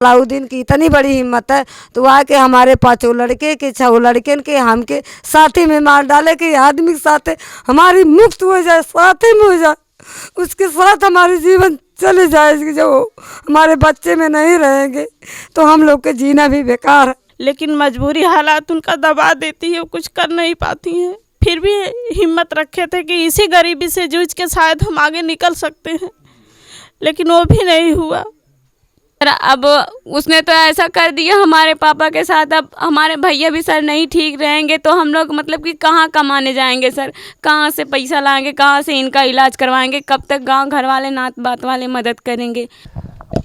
अलाउद्दीन की इतनी बड़ी हिम्मत है तो आके हमारे 5 लड़के के 6 लड़के के हमके साथी में मार डाले कि आदमी के साथ हमारी मुक्त हो जाए, साथी में हो जाए, उसके साथ हमारे जीवन चले जाए। जो हमारे बच्चे में नहीं रहेंगे तो हम लोग के जीना भी बेकार है। लेकिन मजबूरी हालात उनका दबा देती है, वो कुछ कर नहीं पाती हैं। फिर भी हिम्मत रखे थे कि इसी गरीबी से जूझ के शायद हम आगे निकल सकते हैं, लेकिन वो भी नहीं हुआ। अब उसने तो ऐसा कर दिया हमारे पापा के साथ। अब हमारे भैया भी सर नहीं ठीक रहेंगे तो हम लोग मतलब कि कहाँ कमाने जाएंगे सर, कहाँ से पैसा लाएंगे, कहाँ से इनका इलाज करवाएंगे, कब तक गांव घर वाले नात बात वाले मदद करेंगे।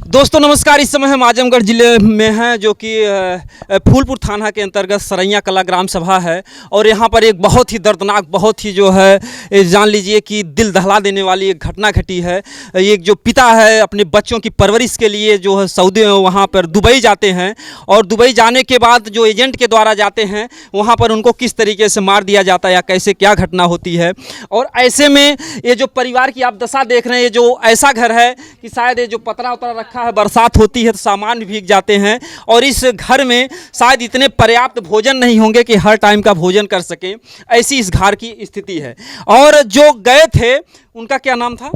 दोस्तों नमस्कार, इस समय हम आजमगढ़ ज़िले में हैं जो कि फूलपुर थाना के अंतर्गत सरैया कला ग्राम सभा है। और यहाँ पर एक बहुत ही दर्दनाक, बहुत ही जो है जान लीजिए कि दिल दहला देने वाली एक घटना घटी है। एक जो पिता है अपने बच्चों की परवरिश के लिए जो है सऊदी वहाँ पर दुबई जाते हैं, और दुबई जाने के बाद जो एजेंट के द्वारा जाते हैं वहाँ पर उनको किस तरीके से मार दिया जाता है या कैसे क्या घटना होती है। और ऐसे में ये जो परिवार की आप दशा देख रहे हैं, ये जो ऐसा घर है कि शायद ये जो पतरा उतरा रखा है, बरसात होती है तो सामान भी भीग जाते हैं, और इस घर में शायद इतने पर्याप्त भोजन नहीं होंगे कि हर टाइम का भोजन कर सकें, ऐसी इस घर की स्थिति है। और जो गए थे उनका क्या नाम था?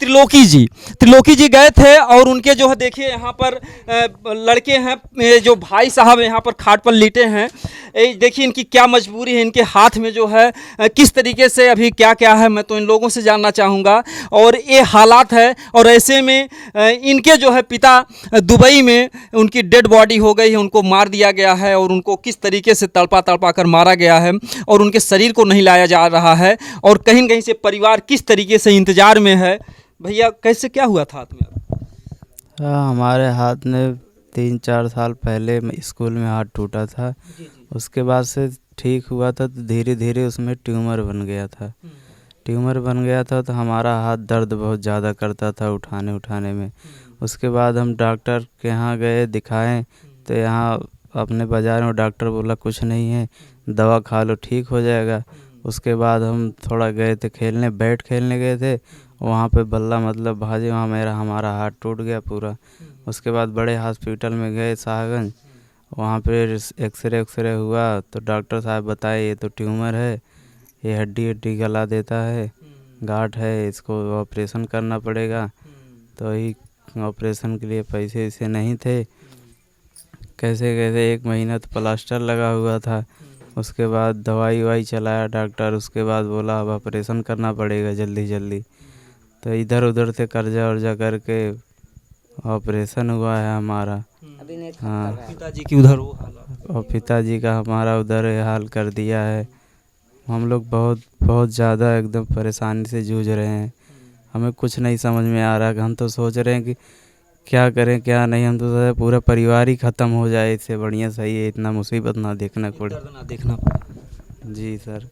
त्रिलोकी जी गए थे, और उनके जो है देखिए यहाँ पर लड़के हैं, जो भाई साहब यहाँ पर खाट पर लेटे हैं। देखिए इनकी क्या मजबूरी है, इनके हाथ में जो है किस तरीके से अभी क्या क्या है, मैं तो इन लोगों से जानना चाहूँगा। और ये हालात है, और ऐसे में इनके जो है पिता दुबई में उनकी डेड बॉडी हो गई है, उनको मार दिया गया है, और उनको किस तरीके से तड़पा तड़पा कर मारा गया है, और उनके शरीर को नहीं लाया जा रहा है, और कहीं न कहीं से परिवार किस तरीके से इंतज़ार में है। भैया कैसे क्या हुआ था हाथ में? हाँ, हमारे हाथ में 3-4 साल पहले स्कूल में हाथ टूटा था। उसके बाद से ठीक हुआ था, तो धीरे धीरे उसमें ट्यूमर बन गया था। तो हमारा हाथ दर्द बहुत ज़्यादा करता था उठाने में। उसके बाद हम डॉक्टर के यहाँ गए, दिखाएं, तो यहाँ अपने बाज़ार में डॉक्टर बोला कुछ नहीं है, दवा खा लो ठीक हो जाएगा। उसके बाद हम थोड़ा गए थे बैट खेलने गए थे, वहाँ पे बल्ला मतलब भाजे, वहाँ हमारा हाथ टूट गया पूरा। उसके बाद बड़े हॉस्पिटल में गए शाहगंज, वहाँ पे एक्सरे हुआ, तो डॉक्टर साहब बताए ये तो ट्यूमर है, ये हड्डी गला देता है, गांठ है, इसको ऑपरेशन करना पड़ेगा। तो ही ऑपरेशन के लिए पैसे इसे नहीं थे, कैसे 1 महीना तो प्लास्टर लगा हुआ था। उसके बाद दवाई चलाया डॉक्टर, उसके बाद बोला अब ऑपरेशन करना पड़ेगा जल्दी। तो इधर उधर से कर्जा करके ऑपरेशन हुआ है हमारा। हाँ, पिताजी की उधर वो हाल, और पिताजी का हमारा उधर हाल कर दिया है। हम लोग बहुत ज़्यादा एकदम परेशानी से जूझ रहे हैं। हमें कुछ नहीं समझ में आ रहा। हम तो सोच रहे हैं कि क्या करें क्या नहीं। हम तो सोच पूरा परिवार ही ख़त्म हो जाए, इससे बढ़िया सही है, इतना मुसीबत ना देखना पड़े। जी सर,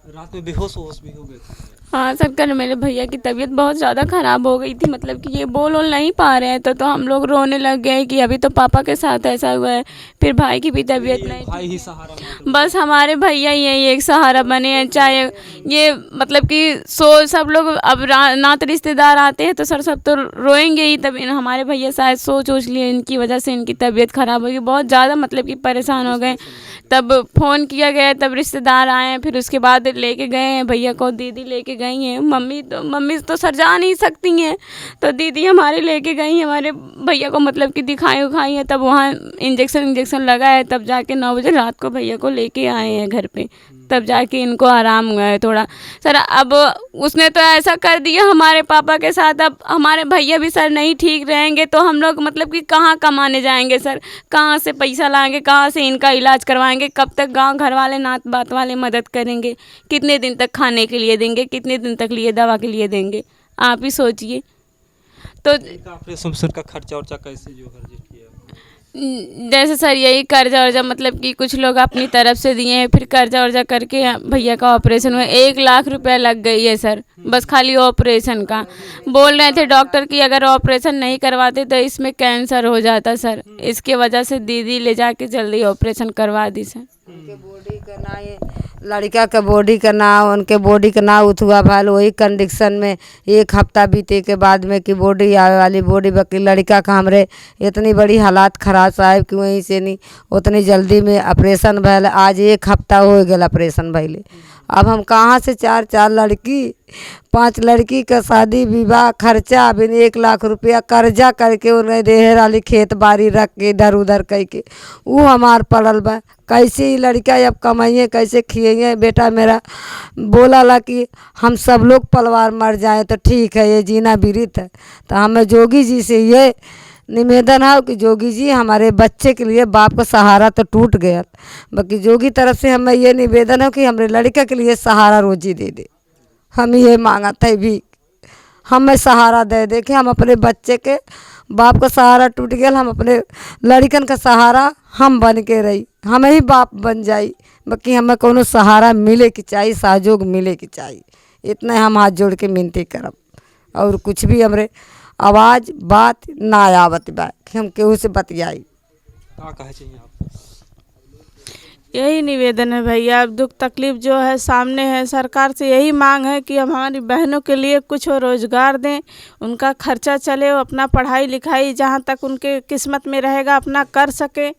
रात में बेहोश भी हो गए थे। हाँ सर, कल मेरे भैया की तबीयत बहुत ज़्यादा ख़राब हो गई थी, मतलब कि ये बोल नहीं पा रहे हैं, तो हम लोग रोने लग गए कि अभी तो पापा के साथ ऐसा हुआ है। फिर भाई की भी तबीयत नहीं, भाई ही सहारा, बस हमारे भैया ही एक सहारा बने हैं। चाहे ये मतलब कि सब लोग अब नात रिश्तेदार आते हैं तो सर सब तो रोएंगे ही, तब हमारे भैया शायद सोच लिए इनकी वजह से इनकी तबीयत ख़राब होगी, बहुत ज़्यादा मतलब कि परेशान हो गए। तब फ़ोन किया गया, तब रिश्तेदार आए, फिर उसके बाद लेके गए हैं भैया को, दीदी लेके गई हैं, मम्मी तो सर जा नहीं सकती हैं, तो दीदी हमारे लेके गई हैं हमारे भैया को, मतलब कि दिखाई हैं। तब वहाँ इंजेक्शन लगा है, तब जाके 9 बजे रात को भैया को लेके आए हैं घर पे, तब जाके इनको आराम हुआ है थोड़ा। सर अब उसने तो ऐसा कर दिया हमारे पापा के साथ। अब हमारे भैया भी सर नहीं ठीक रहेंगे तो हम लोग मतलब कि कहाँ कमाने जाएंगे सर, कहाँ से पैसा लाएंगे, कहाँ से इनका इलाज करवाएंगे, कब तक गांव घर वाले नात बात वाले मदद करेंगे, कितने दिन तक खाने के लिए देंगे, कितने दिन तक लिए दवा के लिए देंगे, आप ही सोचिए। तो ऑपरेशन का खर्चा वर्चा कैसे जो है किया? जैसे सर यही कर्जा वर्जा मतलब कि कुछ लोग अपनी तरफ से दिए हैं, फिर कर्जा वर्जा करके भैया का ऑपरेशन हुआ। 1 लाख रुपया लग गई है सर, बस खाली ऑपरेशन का। बोल रहे थे डॉक्टर कि अगर ऑपरेशन नहीं करवाते तो इसमें कैंसर हो जाता सर, इसके वजह से दीदी ले जाके जल्दी ऑपरेशन करवा दी सर। उनके बॉडी का ना ये लड़का का बॉडी का ना उनके बॉडी का ना उठुआ भाल वही कंडीशन में 1 हफ्ता बीते के बाद में कि बॉडी आवे वाली बॉडी बाकी लड़का का हमरे इतनी बड़ी हालात खराब साहब कि वहीं से नहीं उतनी जल्दी में ऑपरेशन भैल। आज 1 हफ्ता हो गया ऑपरेशन भैले। अब हम कहाँ से 4 लड़की 5 लड़की का शादी विवाह खर्चा बिन 1 लाख रुपया कर्जा करके उन्हें देहर वाली खेत बाड़ी रख के इधर उधर कह के वो हमार पड़ल बा। कैसे ही लड़का अब कमाइए कैसे खिए। बेटा मेरा बोला ला कि हम सब लोग परिवार मर जाए तो ठीक है ये जीना विरित है। तो हमें जोगी जी से ये निवेदन है कि जोगी जी हमारे बच्चे के लिए बाप का सहारा तो टूट गया बाकी जोगी तरफ से हमें ये निवेदन है कि हमारे लड़का के लिए सहारा रोजी दे दे। हम ये मांगा था भी हमें सहारा दे दे कि हम अपने बच्चे के बाप का सहारा टूट गया हम अपने लड़कन का सहारा हम बन के रही हमें ही बाप बन जाई बाकी हमें कोनो सहारा मिले की चाहिए सहयोग मिले की चाहिए। इतना हम हाथ जोड़ के विनती करब और कुछ भी हमरे आवाज़ बात ना आवत बा कि हम केहू से बतियाई। क्या कहे चाहिए आप? यही निवेदन है भैया। अब दुख तकलीफ जो है सामने है सरकार से यही मांग है कि हम हमारी बहनों के लिए कुछ रोज़गार दें उनका खर्चा चले वो अपना पढ़ाई लिखाई जहाँ तक उनके किस्मत में रहेगा अपना कर सके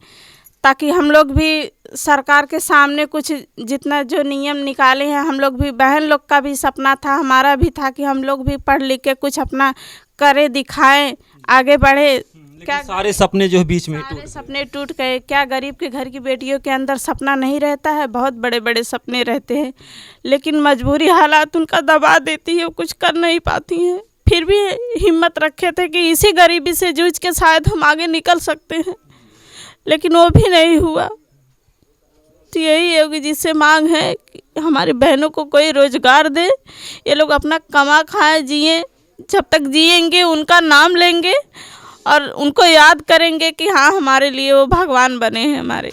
ताकि हम लोग भी सरकार के सामने कुछ जितना जो नियम निकाले हैं हम लोग भी बहन लोग का भी सपना था हमारा भी था कि हम लोग भी पढ़ लिख के कुछ अपना करे दिखाएं आगे बढ़े। क्या सारे सपने जो बीच में सारे सपने टूट गए। क्या गरीब के घर की बेटियों के अंदर सपना नहीं रहता है? बहुत बड़े बड़े सपने रहते हैं लेकिन मजबूरी हालात उनका दबा देती है वो कुछ कर नहीं पाती हैं। फिर भी हिम्मत रखे थे कि इसी गरीबी से जूझ के शायद हम आगे निकल सकते हैं लेकिन वो भी नहीं हुआ। तो यही योगी जी से मांग है कि हमारी बहनों को कोई रोज़गार दे ये लोग अपना कमा खाए जिए जब तक जिएंगे उनका नाम लेंगे और उनको याद करेंगे कि हाँ हमारे लिए वो भगवान बने हैं हमारे।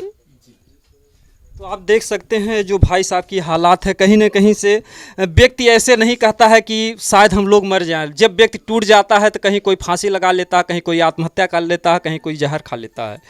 तो आप देख सकते हैं जो भाई साहब की हालात है कहीं ना कहीं से व्यक्ति ऐसे नहीं कहता है कि शायद हम लोग मर जाएं। जब व्यक्ति टूट जाता है तो कहीं कोई फांसी लगा लेता है कहीं कोई आत्महत्या कर लेता है कहीं कोई जहर खा लेता है।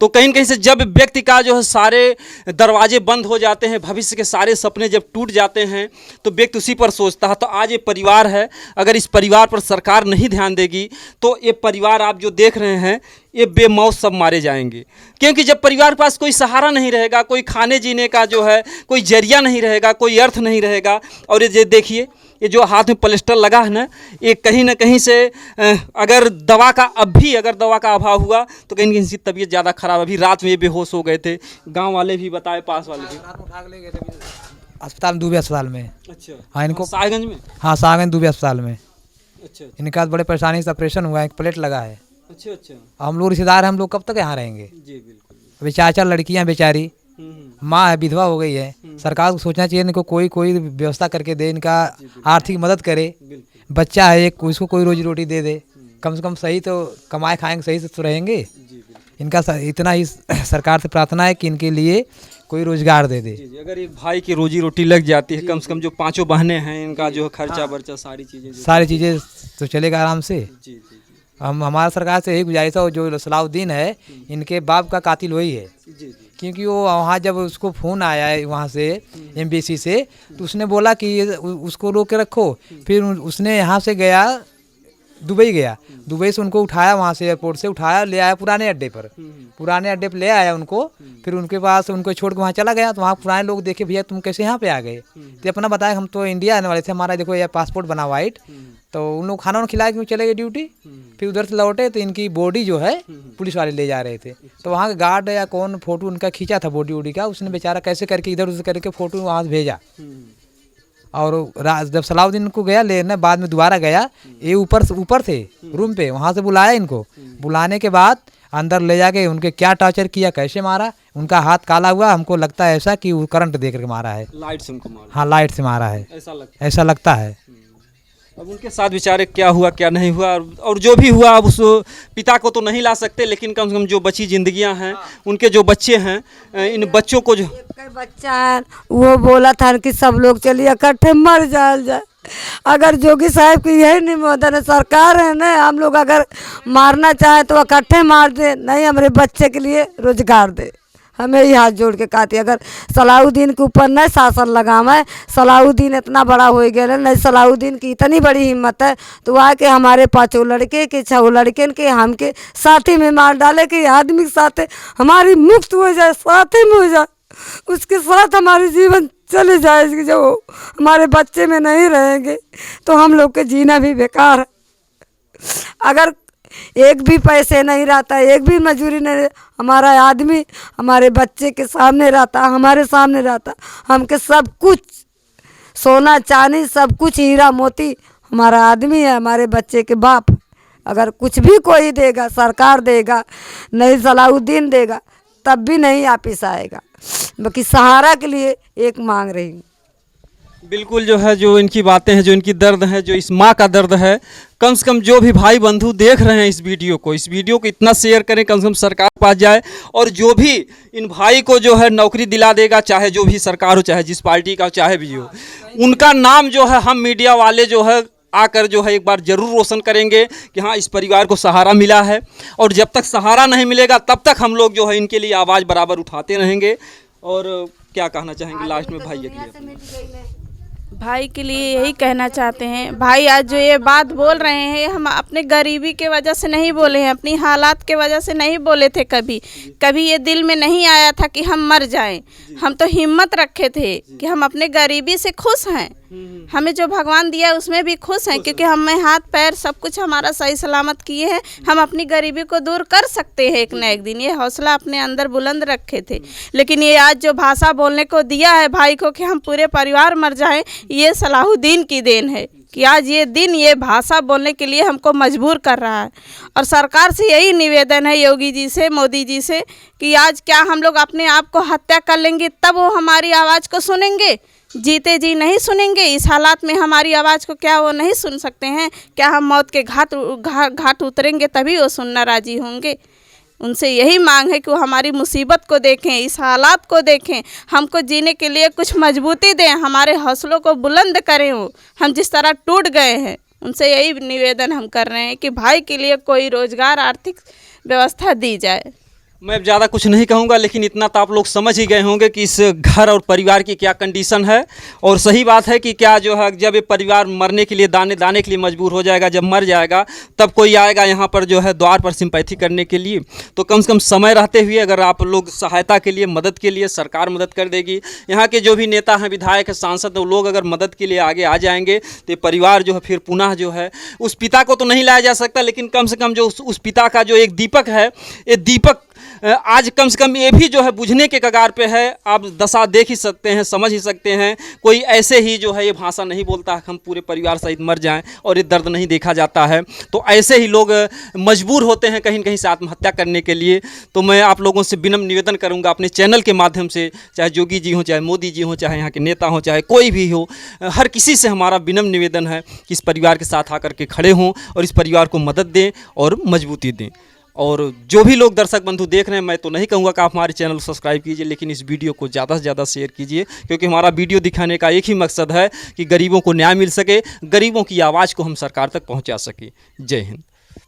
तो कहीं ना कहीं से जब व्यक्ति का जो है सारे दरवाजे बंद हो जाते हैं भविष्य के सारे सपने जब टूट जाते हैं तो व्यक्ति उसी पर सोचता है। तो आज ये परिवार है अगर इस परिवार पर सरकार नहीं ध्यान देगी तो ये परिवार आप जो देख रहे हैं ये बेमौत सब मारे जाएंगे क्योंकि जब परिवार के पास कोई सहारा नहीं रहेगा कोई खाने जीने का जो है कोई जरिया नहीं रहेगा कोई अर्थ नहीं रहेगा। और ये देखिए ये जो हाथ में प्लास्टर लगा है ना ये कहीं ना कहीं से अगर दवा का दवा का अभाव हुआ तो कहीं कहीं से तबीयत ज़्यादा खराब। अभी रात में ये बेहोश हो गए थे गाँव वाले भी बताए पास वाले भी अस्पताल दुबे अस्पताल में। अच्छा हाँ इनको साहेबगंज में। हाँ साहेबगंज दुबे अस्पताल में। अच्छा इनका बड़े परेशानी से ऑपरेशन हुआ है एक प्लेट लगा है। अच्छा अच्छा हम लोग रिश्तेदार हैं हम लोग कब तक यहाँ रहेंगे? जी बिल्कुल। अभी 4 लड़कियाँ बेचारी माँ है विधवा हो गई है। सरकार को सोचना चाहिए इनको कोई व्यवस्था करके दे इनका आर्थिक मदद करे। बच्चा है एक उसको कोई रोजी रोटी दे दे कम से कम सही तो कमाए खाएंगे सही से तो रहेंगे। इनका इतना ही सरकार से प्रार्थना है कि इनके लिए कोई रोजगार दे दे। अगर एक भाई की रोजी रोटी लग जाती है कम से कम जो 5 बहनें हैं इनका जो खर्चा बर्चा सारी चीज़ें तो चलेगा आराम से। जी हम हमारा सरकार से यही गुजारिश है जो सलाउद्दीन है इनके बाप का कातिल वही है क्योंकि वो वहाँ जब उसको फ़ोन आया है वहाँ से एम्बेसी से तो उसने बोला कि उसको रोक के रखो। फिर उसने यहाँ से गया दुबई गया दुबई से उनको उठाया वहाँ से एयरपोर्ट से उठाया ले आया पुराने अड्डे पर ले आया उनको। फिर उनके पास उनको छोड़ के वहाँ चला गया तो वहाँ पुराने लोग देखे भैया तुम कैसे यहाँ पे आ गए तो अपना बताया हम तो इंडिया आने वाले थे हमारा देखो यह पासपोर्ट बना वाइट। तो उन लोग खाना खिलाया क्यों चले गए ड्यूटी। फिर उधर से लौटे तो इनकी बॉडी जो है पुलिस वाले ले जा रहे थे तो वहाँ के गार्ड या कौन फोटो उनका खींचा था बॉडी वॉडी का उसने बेचारा कैसे करके इधर उधर करके फोटो वहाँ से भेजा। और जब सलाउद्दीन को गया लेने बाद में दोबारा गया ये ऊपर थे रूम पे वहाँ से बुलाया इनको। बुलाने के बाद अंदर ले जाके उनके क्या टॉर्चर किया कैसे मारा उनका हाथ काला हुआ हमको लगता है ऐसा कि वो करंट दे करके मारा है। लाइट से उनको मारा। हाँ लाइट से मारा है ऐसा लगता है। अब उनके साथ बेचारे क्या हुआ क्या नहीं हुआ और जो भी हुआ अब उस पिता को तो नहीं ला सकते लेकिन कम से कम जो बची जिंदगियां हैं उनके जो बच्चे हैं इन बच्चों को जो बच्चा है वो बोला था कि सब लोग चलिए इकट्ठे मर जाए। अगर जोगी साहब की यही निवेदन है सरकार है ना हम लोग अगर मारना चाहे तो इकट्ठे मार दे नहीं हमारे बच्चे के लिए रोजगार दे हमें ही हाथ जोड़ के कहती अगर सलाउद्दीन के ऊपर नहीं शासन लगावे, सलाउद्दीन इतना बड़ा हो गया नहीं, सलाउद्दीन की इतनी बड़ी हिम्मत है तो वह के हमारे 5 लड़के के 6 लड़के के हमके साथी में मार डाले कि आदमी के साथ हमारी मुक्त हो जाए, साथी में हो जाए, उसके साथ हमारे जीवन चले जाए। जब वो हमारे बच्चे में नहीं रहेंगे तो हम लोग के जीना भी बेकार है। अगर एक भी पैसे नहीं रहता, एक भी मजूरी नहीं, हमारा आदमी हमारे बच्चे के सामने रहता, हमारे सामने रहता, हमके सब कुछ सोना चांदी सब कुछ हीरा मोती हमारा आदमी है, हमारे बच्चे के बाप। अगर कुछ भी कोई देगा, सरकार देगा, नहीं सलाउद्दीन देगा, तब भी नहीं वापिस आएगा। बाकी सहारा के लिए एक मांग रही हूँ। बिल्कुल जो है, जो इनकी बातें हैं, जो इनकी दर्द है, जो इस माँ का दर्द है, कम से कम जो भी भाई बंधु देख रहे हैं इस वीडियो को इतना शेयर करें, कम से कम सरकार पास जाए और जो भी इन भाई को जो है नौकरी दिला देगा, चाहे जो भी सरकार हो, चाहे जिस पार्टी का चाहे भी हो, उनका नाम जो है हम मीडिया वाले जो है आकर जो है एक बार ज़रूर रोशन करेंगे कि हाँ इस परिवार को सहारा मिला है। और जब तक सहारा नहीं मिलेगा तब तक हम लोग जो है इनके लिए आवाज़ बराबर उठाते रहेंगे। और क्या कहना चाहेंगे लास्ट में भाई के लिए? भाई के लिए यही कहना चाहते हैं, भाई आज जो ये बात बोल रहे हैं हम अपने गरीबी के वजह से नहीं बोले हैं, अपनी हालात के वजह से नहीं बोले थे। कभी ये दिल में नहीं आया था कि हम मर जाएं। हम तो हिम्मत रखे थे कि हम अपने गरीबी से खुश हैं, हमें जो भगवान दिया उसमें भी खुश हैं, क्योंकि हमें हाथ पैर सब कुछ हमारा सही सलामत किए हैं। हम अपनी गरीबी को दूर कर सकते हैं एक न एक दिन, ये हौसला अपने अंदर बुलंद रखे थे। लेकिन ये आज जो भाषा बोलने को दिया है भाई को कि हम पूरे परिवार मर जाएं, ये सलाहुद्दीन की देन है कि आज ये दिन ये भाषा बोलने के लिए हमको मजबूर कर रहा है। और सरकार से यही निवेदन है, योगी जी से, मोदी जी से, कि आज क्या हम लोग अपने आप को हत्या कर लेंगे तब वो हमारी आवाज़ को सुनेंगे? जीते जी नहीं सुनेंगे। इस हालात में हमारी आवाज़ को क्या वो नहीं सुन सकते हैं? क्या हम मौत के घाट उतरेंगे तभी वो सुनना राजी होंगे? उनसे यही मांग है कि वो हमारी मुसीबत को देखें, इस हालात को देखें, हमको जीने के लिए कुछ मजबूती दें, हमारे हौसलों को बुलंद करें। वो हम जिस तरह टूट गए हैं, उनसे यही निवेदन हम कर रहे हैं कि भाई के लिए कोई रोज़गार, आर्थिक व्यवस्था दी जाए। मैं अब ज़्यादा कुछ नहीं कहूँगा, लेकिन इतना तो आप लोग समझ ही गए होंगे कि इस घर और परिवार की क्या कंडीशन है। और सही बात है कि क्या जो है जब ये परिवार मरने के लिए दाने के लिए मजबूर हो जाएगा, जब मर जाएगा तब कोई आएगा यहाँ पर जो है द्वार पर सिंपैथी करने के लिए। तो कम से कम समय रहते हुए अगर आप लोग सहायता के लिए, मदद के लिए, सरकार मदद कर देगी। यहाँ के जो भी नेता हैं, विधायक हैं, सांसद, वो लोग अगर मदद के लिए आगे आ जाएंगे तो ये परिवार जो है फिर पुनः जो है उस पिता को तो नहीं लाया जा सकता, लेकिन कम से कम जो उस पिता का जो एक दीपक है, ये दीपक आज कम से कम ये भी जो है बुझने के कगार पे है। आप दशा देख ही सकते हैं, समझ ही सकते हैं। कोई ऐसे ही जो है ये भाषा नहीं बोलता है हम पूरे परिवार सहित मर जाएं और ये दर्द नहीं देखा जाता है। तो ऐसे ही लोग मजबूर होते हैं कहीं न कहीं से आत्महत्या करने के लिए। तो मैं आप लोगों से विनम्र निवेदन करूंगा अपने चैनल के माध्यम से, चाहे योगी जी हों, चाहे मोदी जी हों, चाहे यहाँ के नेता हों, चाहे कोई भी हो, हर किसी से हमारा विनम्र निवेदन है कि इस परिवार के साथ आकर के खड़े हों और इस परिवार को मदद दें और मजबूती दें। और जो भी लोग दर्शक बंधु देख रहे हैं, मैं तो नहीं कहूँगा कि आप हमारे चैनल को सब्सक्राइब कीजिए, लेकिन इस वीडियो को ज़्यादा से ज़्यादा शेयर कीजिए, क्योंकि हमारा वीडियो दिखाने का एक ही मकसद है कि गरीबों को न्याय मिल सके, गरीबों की आवाज़ को हम सरकार तक पहुँचा सकें। जय हिंद।